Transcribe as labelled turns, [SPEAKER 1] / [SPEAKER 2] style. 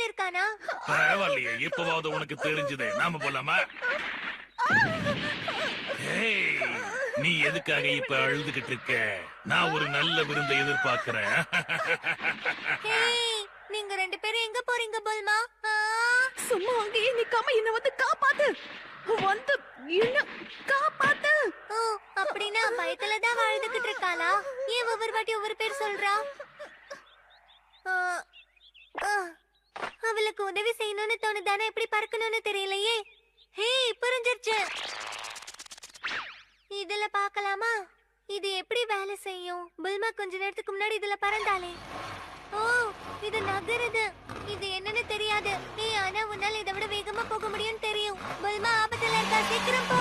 [SPEAKER 1] பக்கத்துல இருக்கானா?
[SPEAKER 2] பரவாயில்லையே, இப்பவாவது உனக்கு தெரிஞ்சது. நாம போலாமா? ஏய், நீ எதுக்காக இப்ப அழுதுகிட்டு இருக்க? நான் ஒரு நல்ல விருந்தை எதிர்பார்க்கிறேன்.
[SPEAKER 1] ஹேய், நீங்க ரெண்டு பேரும் எங்க போறீங்க பல்மா?
[SPEAKER 3] சும்மா அங்கேயே நிக்காம என்ன வந்து காப்பாத்து. வந்து என்ன காப்பாத்து.
[SPEAKER 1] ஓ, அப்படின்னா பயத்துல தான் அழுதுகிட்டு இருக்காளா? ஏன் ஒவ்வொரு வாட்டி ஒவ்வொரு பேர் சொல்றா? ஆ, ஆ, அவளுக்கு உதவி செய்யணும்னு தோணுதானே, எப்படி பறக்கணும்னு தெரியலையே. ஹேய், புரிஞ்சிருச்சு. இதுல பார்க்கலாமா? இது எப்படி வேலை செய்யும்? புல்மா கொஞ்ச நேரத்துக்கு முன்னாடி இதுல பறந்தாளே. ஓ, இது நகருது. இது என்னன்னு தெரியாது. ஆனா உன்னால இதை விட வேகமா போக முடியும்னு தெரியும். புல்மா ஆபத்துல இருக்கா, சீக்கிரம் போ.